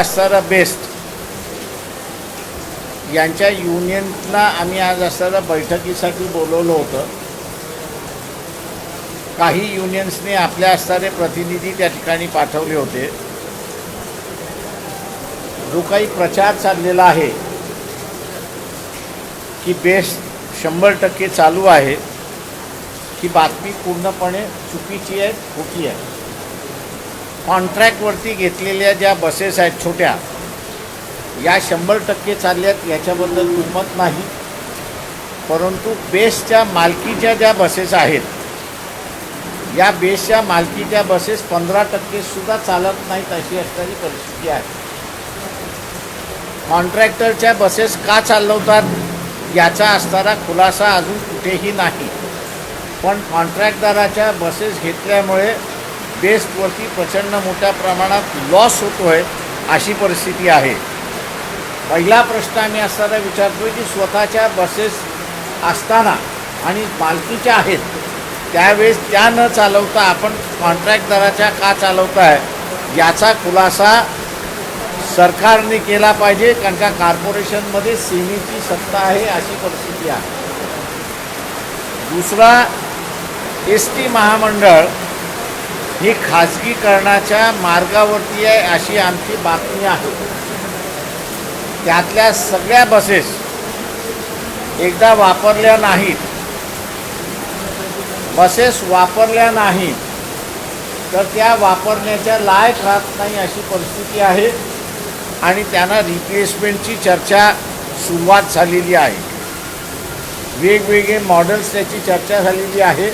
असणारा बेस्ट यांच्या युनियनला आम्ही आज असणाऱ्या बैठकीसाठी बोलवलं होतं। काही युनियन्सने आपल्या असणारे प्रतिनिधी त्या ठिकाणी पाठवले होते। जो काही प्रचार चाललेला आहे की बेस्ट 100% चालू आहे, ही बातमी पूर्णपणे चुकीची आहे, खोटी आहे। कॉन्ट्रॅक्टवरती घेतलेल्या ज्या बसेस आहेत छोट्या, या 100% चालल्यात याच्याबद्दल दुमत नाही, परंतु बेस्टच्या मालकीच्या ज्या बसेस आहेत, या बेस्टच्या मालकीच्या बसेस 15% सुद्धा चालत नाहीत अशी असणारी परिस्थिती आहे। कॉन्ट्रॅक्टरच्या बसेस का चालवतात याचा असणारा खुलासा अजून कुठेही नाही, पण कॉन्ट्रॅक्टदाराच्या बसेस घेतल्यामुळे बेस्टवरती प्रचंड मोठ्या प्रमाणात लॉस होतो आहे अशी परिस्थिती आहे। पहिला प्रश्न आम्ही असताना विचारतो की स्वतःच्या बसेस असताना आणि मालकीच्या आहेत त्यावेळेस त्या न चालवता आपण कॉन्ट्रॅक्टदाराच्या का चालवताय याचा खुलासा सरकारने केला पाहिजे, कारण का कॉर्पोरेशनमध्ये सेमीची सत्ता आहे अशी परिस्थिती आहे। दुसरा, एस.टी. महामंडळ ही खाजगीकरणाच्या मार्गावरती आहे अशी आमची बातमी आहे। त्यातल्या सगळ्या बसेस एकदा वापरल्या नाहीत, बसेस वापरल्या नाहीत तर त्या वापरण्याच्या लायक राहत नाही अशी परिस्थिती आहे आणि त्यांना रिप्लेसमेंटची चर्चा सुरुवात झालेली आहे। वेगवेगळे मॉडेल्स त्याची चर्चा झालेली आहे,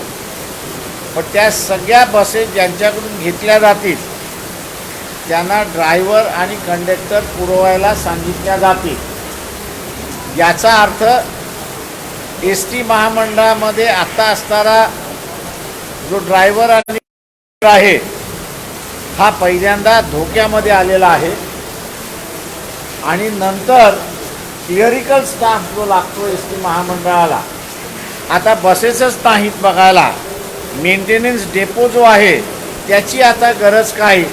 पण त्या सगळ्या बसेस ज्यांच्याकडून घेतल्या जातील त्यांना ड्रायव्हर आणि कंडक्टर पुरवायला सांगितल्या जातील। याचा अर्थ एस.टी. महामंडळामध्ये आता असणारा जो ड्रायव्हर आणि आहे हा पहिल्यांदा धोक्यामध्ये आलेला आहे आणि नंतर क्लिअरिकल स्टाफ जो लागतो एस.टी. महामंडळाला, आता बसेसच नाहीत बघायला, मेंटेनन्स डेपो जो आहे त्याची आता गरज काय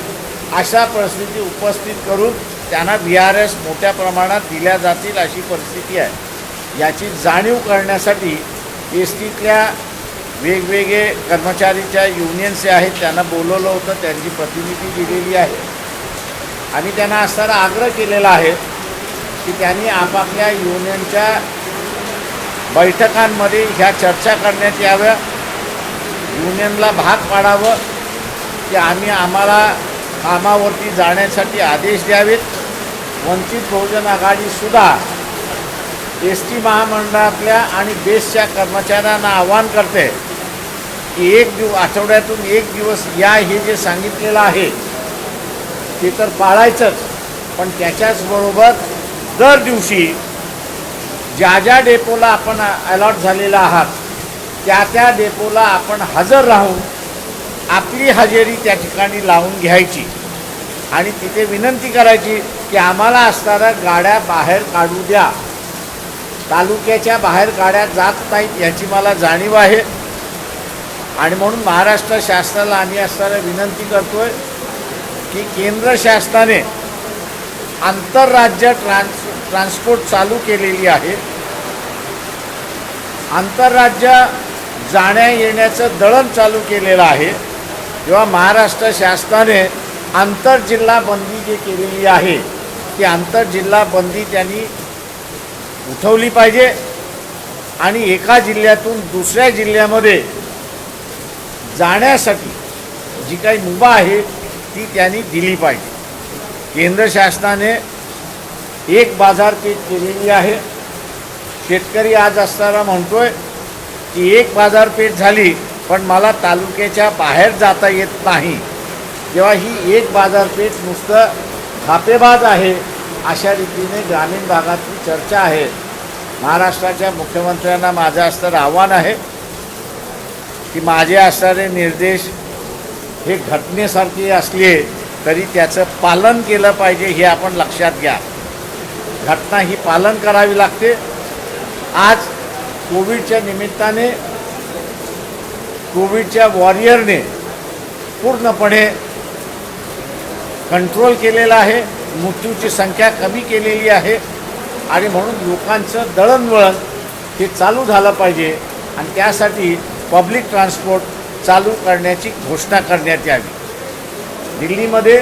अशा परिस्थिती उपस्थित करून त्यांना VRS मोठ्या प्रमाणात दिल्या जातील अशी परिस्थिती आहे। याची जाणीव करण्यासाठी एस.टीतल्या वेगवेगळे कर्मचारीच्या युनियन्स आहेत त्यांना बोलवलं होतं, त्यांची प्रतिनिधी दिलेली आहे आणि त्यांना असणारा आग्रह केलेला आहे की त्यांनी आपापल्या युनियनच्या बैठकांमध्ये ह्या चर्चा करण्यात याव्या, युनियनला भाग पाडावं की आम्हाला कामावरती जाण्यासाठी आदेश द्यावेत। वंचित बहुजन आघाडीसुद्धा एस.टी. महामंडळातल्या आणि बेस्टच्या कर्मचाऱ्यांना आवाहन करते की आठवड्यातून एक दिवस या हे जे सांगितलेलं आहे ते तर पाळायचंच, पण त्याच्याचबरोबर दर दिवशी ज्या ज्या डेपोला आपण अलॉट झालेला आहात त्या डेपोला आपण हजर राहून आपली हजेरी त्या ठिकाणी लावून घ्यायची आणि तिथे विनंती करायची की आम्हाला असणाऱ्या गाड्या बाहेर काढू द्या, तालुक्याच्या बाहेर गाड्या जात नाहीत याची मला जाणीव आहे आणि म्हणून महाराष्ट्र शासनाला आम्ही असणारा विनंती करतोय की केंद्र शासनाने आंतरराज्य ट्रान्सपोर्ट चालू केलेली आहे। आंतरराज्य जाण्या येण्याचं दळण चालू केलेलं आहे, तेव्हा महाराष्ट्र शासनाने आंतरजिल्हा बंदी जी केलेली आहे ती आंतरजिल्हा बंदी त्यांनी उठवली पाहिजे आणि एका जिल्ह्यातून दुसऱ्या जिल्ह्यामध्ये जाण्यासाठी जी काही मुभा आहे ती त्यांनी दिली पाहिजे। केंद्र शासनाने एक बाजारपेठ केलेली आहे। शेतकरी आज असताना म्हणतोय की एक बाजारपेठ झाली पण मला तालुक्याच्या बाहेर जाता येत नाही, तेव्हा ही एक बाजारपेठ नुसतं खापेबाज आहे अशा रीतीने ग्रामीण भागातली चर्चा आहे। महाराष्ट्राच्या मुख्यमंत्र्यांना माझं असणारं आव्हान आहे की माझे असणारे निर्देश हे घटनेसारखे असले तरी त्याचं पालन केलं पाहिजे हे आपण लक्षात घ्या। घटना ही पालन करावी लागते। आज कोविडच्या निमित्ताने कोविडच्या वॉरियरने पूर्णपणे कंट्रोल केलेला आहे, मृत्यूची संख्या कमी केलेली आहे आणि म्हणून लोकांचं दळणवळण हे चालू झालं पाहिजे आणि त्यासाठी पब्लिक ट्रान्सपोर्ट चालू करण्याची घोषणा करण्यात यावी. दिल्लीमध्ये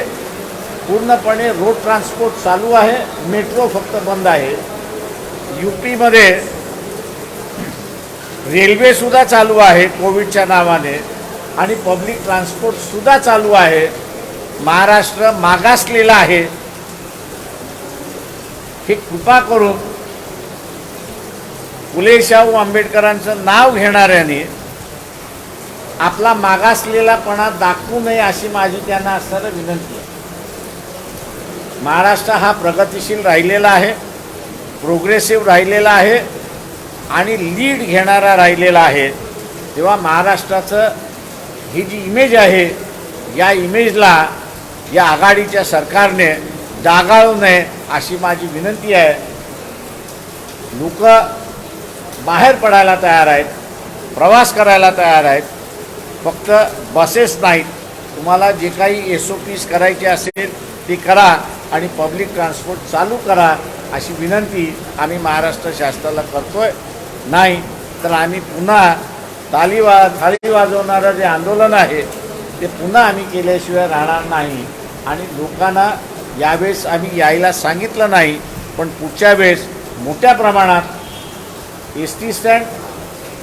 पूर्णपणे रोड ट्रान्सपोर्ट चालू आहे, मेट्रो फक्त बंद आहे. यूपीमध्ये रेल्वेसुद्धा चालू आहे कोविडच्या नावाने आणि पब्लिक ट्रान्सपोर्टसुद्धा चालू आहे. महाराष्ट्र मागासलेला आहे. हे कृपा करून फुले शाहू आंबेडकरांचं नाव घेणाऱ्याने आपला मागासलेलापणा दाखवू नये अशी माझी त्यांना असणारी विनंती आहे. महाराष्ट्र हा प्रगतिशील राहिलेला आहे, प्रोग्रेसिव्ह राहिलेला आहे आणि लीड घेणारा राहिलेला आहे. तेव्हा महाराष्ट्राचं ही जी इमेज आहे, या इमेजला या आघाडीच्या सरकारने डागाळू नये अशी माझी विनंती आहे. लोक बाहेर पडायला तयार आहेत, प्रवास करायला तयार आहेत. फक्त बसेस नाहीत, तुम्हाला जे काही SOPs करायचे असेल ते करा आणि पब्लिक ट्रान्सपोर्ट चालू करा अशी विनंती आम्ही महाराष्ट्र शासनाला करतोय. नाही तर आम्ही पुन्हा थाळी वाजवणारं जे आंदोलन आहे ते पुन्हा आम्ही केल्याशिवाय राहणार नाही. आणि लोकांना यावेळेस आम्ही यायला सांगितलं नाही, पण पुढच्या वेळेस मोठ्या प्रमाणात ST स्टँड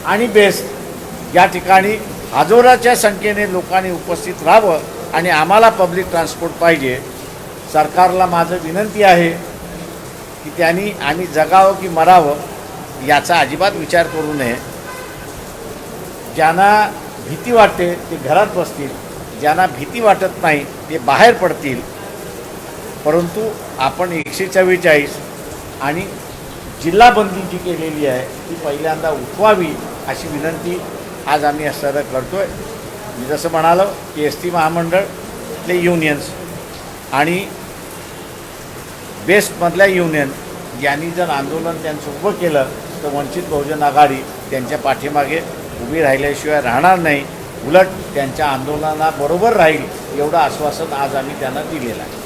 आणि बेस्ट या ठिकाणी हजारोच्या संख्येने लोकांनी उपस्थित राहावं आणि आम्हाला पब्लिक ट्रान्सपोर्ट पाहिजे. सरकारला माझं विनंती आहे की त्यांनी आम्ही जगावं की मरावं याचा अजिबात विचार करू नये. ज्यांना भीती वाटते ते घरात बसतील, ज्यांना भीती वाटत नाही ते बाहेर पडतील. परंतु आपण 144 आणि जिल्हाबंदी जी केलेली आहे ती पहिल्यांदा उठवावी अशी विनंती आज आम्ही असं करतोय. मी जसं म्हणालो की ST महामंडळले युनियन्स आणि बेस्टमधल्या युनियन यांनी जर आंदोलन त्यांचं उभं केलं तर वंचित बहुजन आघाडी त्यांच्या पाठीमागे उभी राहिल्याशिवाय राहणार नाही. उलट त्यांच्या आंदोलनाबरोबर राहील एवढं आश्वासन आज आम्ही त्यांना दिलेलं आहे.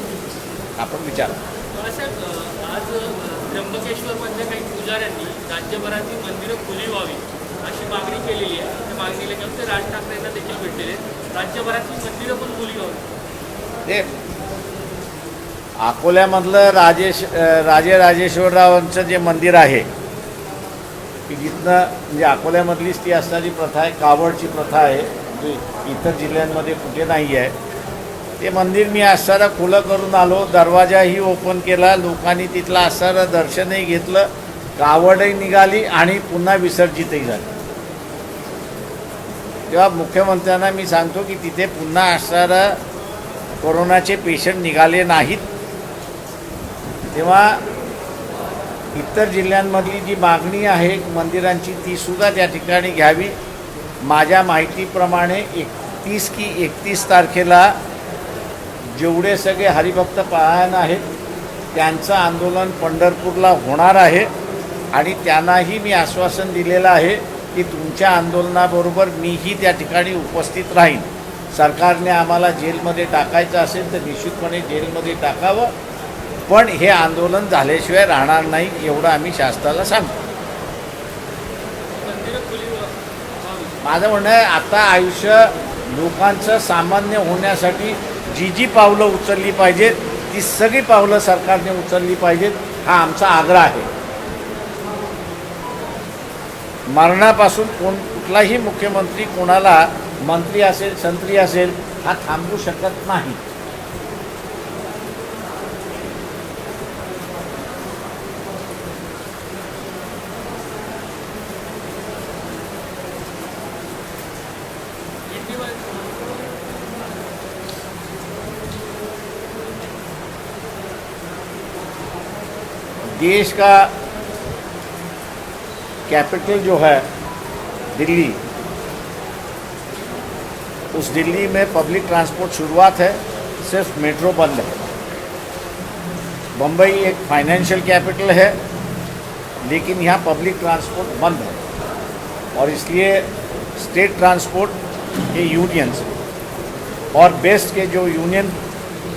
आपण विचारा. आज त्र्यंबकेश्वरमधल्या काही पुजाऱ्यांनी राज्यभरातील मंदिरं खुली व्हावी अशी मागणी केलेली आहे. त्या मागणीला घेऊन ते राज ठाकरेंना देखील भेटलेले आहेत. राज्यभरातील मंदिरं पण खुली व्हावी. ते अकोल्यामधलं राजे राजेश्वररावांचं जे मंदिर आहे की जिथनं म्हणजे अकोल्यामधलीच ती असणारी प्रथा आहे, कावडची प्रथा आहे, जी इतर जिल्ह्यांमध्ये कुठे नाही आहे. ते मंदिर मी असणारा खुलं करून आलो, दरवाजाही ओपन केला, लोकांनी तिथलं असणारं दर्शनही घेतलं, कावडही निघाली आणि पुन्हा विसर्जितही झाली. तेव्हा मुख्यमंत्र्यांना मी सांगतो की तिथे पुन्हा असणारं कोरोनाचे पेशंट निघाले नाहीत. तेव्हा इतर जिल्ह्यांमधली जी मागणी आहे मंदिरांची तीसुद्धा त्या ठिकाणी घ्यावी. माझ्या माहितीप्रमाणे 31 की 31 तारखेला जेवढे सगळे हरिभक्त परायण आहेत त्यांचं आंदोलन पंढरपूरला होणार आहे आणि त्यांनाही मी आश्वासन दिलेलं आहे की तुमच्या आंदोलनाबरोबर मीही त्या ठिकाणी उपस्थित राहीन. सरकारने आम्हाला जेलमध्ये टाकायचं असेल तर निश्चितपणे जेलमध्ये टाकावं, पण हे आंदोलन झाल्याशिवाय राहणार नाही एवढं आम्ही शासनाला सांगतो. माझं म्हणणं आहे आता आयुष्य लोकांचं सामान्य होण्यासाठी जी जी पावलं उचलली पाहिजेत ती सगळी पावलं सरकारने उचलली पाहिजेत हा आमचा आग्रह आहे. मरणापासून कुठलाही मुख्यमंत्री कोणाला मंत्री असेल संत्री असेल हा थांबवू शकत नाही. देश का कैपिटल जो है दिल्ली, उस दिल्ली में पब्लिक ट्रांसपोर्ट शुरुआत है, सिर्फ मेट्रो बंद है. बम्बई एक फाइनेंशियल कैपिटल है लेकिन यहाँ पब्लिक ट्रांसपोर्ट बंद है और इसलिए स्टेट ट्रांसपोर्ट के यूनियंस और बेस्ट के जो यूनियन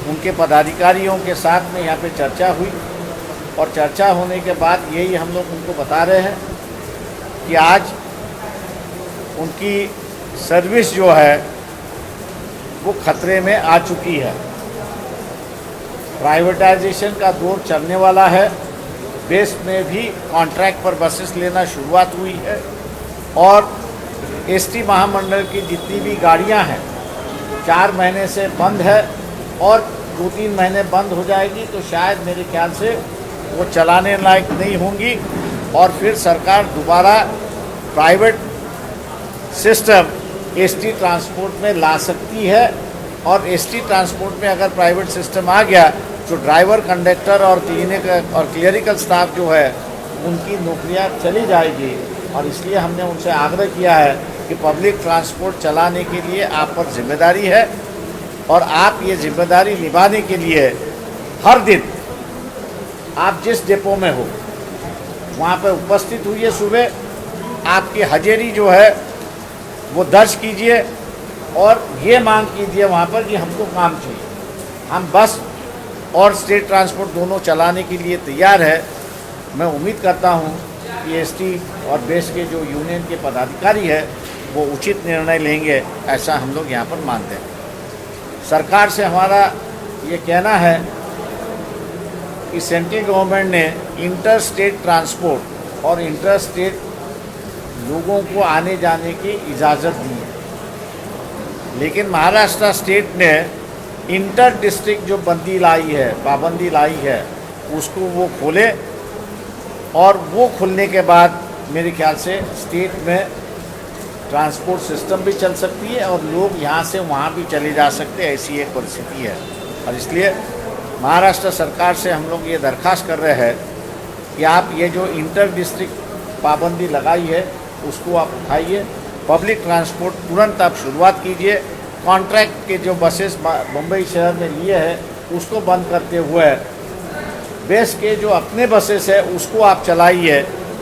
उनके पदाधिकारियों के साथ में यहाँ पे चर्चा हुई और चर्चा होने के बाद यही हम लोग उनको बता रहे हैं कि आज उनकी सर्विस जो है वो खतरे में आ चुकी है। प्राइवेटाइजेशन का दौर चलने वाला है। बेस में भी कॉन्ट्रैक्ट पर बसेस लेना शुरुआत हुई है और एसटी महामंडल की जितनी भी गाड़ियां हैं 4 महीने से बंद है और 2-3 महीने बंद हो जाएगी तो शायद मेरे ख्याल से वो चलाने लायक नहीं होंगी और फिर सरकार दोबारा प्राइवेट सिस्टम एसटी ट्रांसपोर्ट में ला सकती है। और एसटी ट्रांसपोर्ट में अगर प्राइवेट सिस्टम आ गया तो ड्राइवर, कंडक्टर और क्लियरिकल स्टाफ जो है उनकी नौकरियां चली जाएगी। और इसलिए हमने उनसे आग्रह किया है कि पब्लिक ट्रांसपोर्ट चलाने के लिए आप पर जिम्मेदारी है और आप ये जिम्मेदारी निभाने के लिए हर दिन आप जिस डिपो में हो वहाँ पर उपस्थित हुई सुबह आपकी हाजिरी जो है वो दर्ज कीजिए और ये मांग कीजिए वहाँ पर कि हमको काम चाहिए। हम बस और स्टेट ट्रांसपोर्ट दोनों चलाने के लिए तैयार है। मैं उम्मीद करता हूँ कि एसटी और बेस के जो यूनियन के पदाधिकारी है वो उचित निर्णय लेंगे, ऐसा हम लोग यहाँ पर मानते हैं। सरकार से हमारा ये कहना है कि सेंट्रल गवर्नमेंट ने इंटर स्टेट ट्रांसपोर्ट और इंटर स्टेट लोगों को आने जाने की इजाज़त दी है, लेकिन महाराष्ट्र स्टेट ने इंटर डिस्ट्रिक्ट जो पाबंदी लाई है उसको वो खोले और वो खुलने के बाद मेरे ख्याल से स्टेट में ट्रांसपोर्ट सिस्टम भी चल सकती है और लोग यहाँ से वहाँ भी चले जा सकते हैं, ऐसी एक परिस्थिति है। और इसलिए महाराष्ट्र सरकार से हम लोग ये दरख्वास्त कर रहे हैं कि आप ये जो इंटर डिस्ट्रिक्ट पाबंदी लगाई है उसको आप उठाइए, पब्लिक ट्रांसपोर्ट तुरंत आप शुरुआत कीजिए। कॉन्ट्रैक्ट के जो बसेस मुंबई शहर में लिए हैं उसको बंद करते हुए बेस के जो अपने बसेस है उसको आप चलाइए।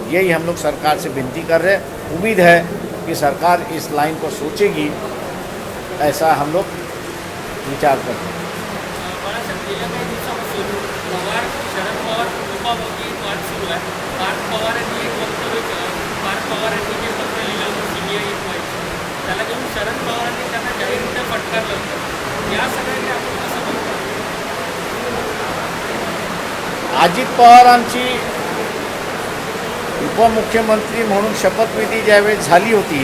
यही हम लोग सरकार से विनती कर रहे हैं। उम्मीद है कि सरकार इस लाइन को सोचेगी, ऐसा हम लोग विचार करते हैं। गेल्या काही दिवसापासून शरद पवार कृपाभोगी वाद सुरू आहे। पार्थ पवारांनी एक वक्तव्य पार्थ पवारांनी जे पत्र लिहिलं होतं CBI त्याला घेऊन शरद पवारांनी त्यांना जाहीररित्या फटकारलं होतं। या सगळ्यांनी आपण कसं बघतो? अजित पवारांची उपमुख्यमंत्री म्हणून शपथविधी ज्यावेळेस झाली होती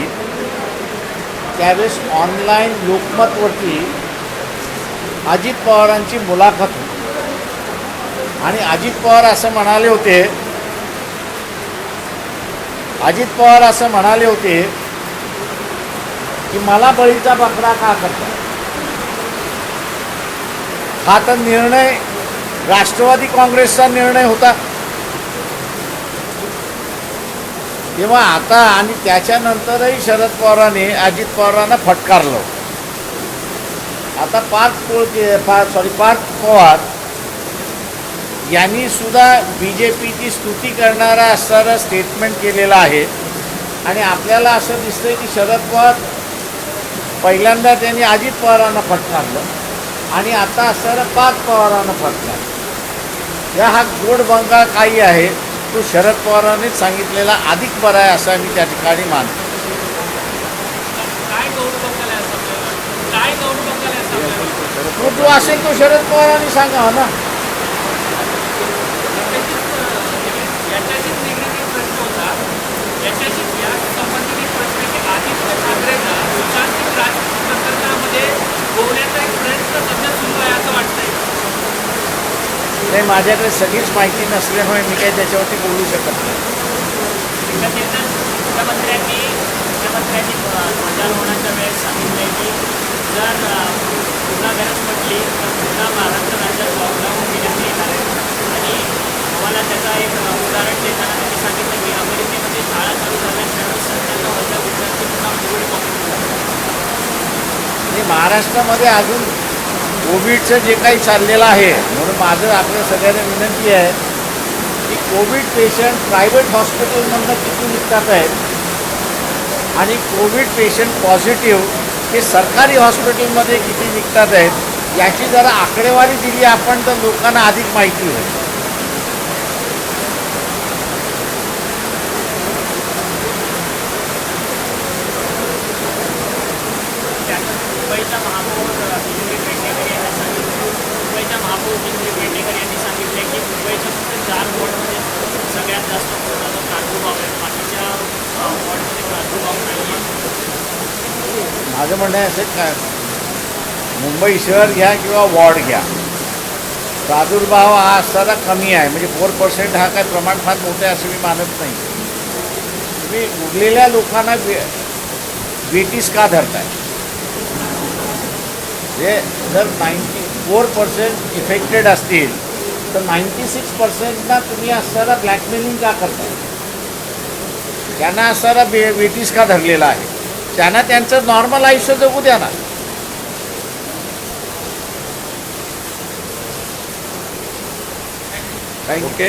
त्यावेळेस ऑनलाईन लोकमतवरती अजित पवारांची मुलाखत होती आणि अजित पवार असं म्हणाले होते की मला बळीचा बकरा का करता। हा तर निर्णय राष्ट्रवादी काँग्रेसचा निर्णय होता तेव्हा आता आणि त्याच्यानंतरही शरद पवारांनी अजित पवारांना फटकारलं। आता पार्थ पवार यांनी सुद्धा BJPची स्तुती करणारा असणारा स्टेटमेंट केलेला आहे आणि आपल्याला असं दिसतंय की शरद पवार पहिल्यांदा त्यांनी अजित पवारांना फटकारलं आणि आता असणारा पार्थ पवारांना फटकारलं। या हा गोड बंगाल काही आहे तो शरद पवारांनीच सांगितलेला अधिक बरा आहे असं मी त्या ठिकाणी मानतो। तो जो असेल तो शरद पवारांनी सांगावा ना। नाही, माझ्याकडे सगळीच माहिती नसल्यामुळे मी काही त्याच्यावरती बोलू शकत नाही। मुख्यमंत्र्यांनी ध्वजारोहणाच्या वेळेस सांगितले की जर पुन्हा गरज पडली तर पुन्हा महाराष्ट्र राज्यात लॉकडाऊन घेण्यात येणार आहे आणि आम्हाला त्याचा एक उदाहरण देताना त्यांनी सांगितलं की अमेरिकेमध्ये शाळा चालू झाल्यानंतर 97,000 विद्यार्थी पुन्हा कोविड आणि महाराष्ट्रामध्ये अजून कोविडचं जे काही चाललेलं आहे म्हणून माझं आपल्या सगळ्यांना विनंती आहे की कोविड पेशंट प्रायव्हेट हॉस्पिटलमधनं किती निघतात आहेत आणि कोविड पेशंट पॉझिटिव्ह हे सरकारी हॉस्पिटलमध्ये किती निघतात आहेत याची जरा आकडेवारी दिली आपण तर लोकांना अधिक माहिती होईल. त्यानंतर मुंबईचा महापौर किशोरी पेडणेकर यांनी सांगितलं मुंबईच्या महापौर किशोरी पेडणेकर यांनी सांगितले की मुंबईच्या फक्त 4 वॉर्डमध्ये सगळ्यात जास्त कोरोनाचा प्रादुर्भाव आहे, बाकीच्या वॉर्डमध्ये प्रादुर्भाव नाही आहे. माझं म्हणणं आहे असं काय, मुंबई शहर घ्या किंवा वॉर्ड घ्या, प्रादुर्भाव हा असताना कमी आहे. म्हणजे 4% हा काय प्रमाण फार मोठं आहे असं मी मानत नाही. तुम्ही उरलेल्या लोकांना वेटीस का धरताय? हे जर 94% इफेक्टेड असतील तर 96%ना तुम्ही असताना ब्लॅकमेलिंग का करताय? त्यांना असताना वेटीस का धरलेला आहे? त्यांना त्यांचं नॉर्मल आयुष्य जगू द्या ना. थँक्यू. ओके.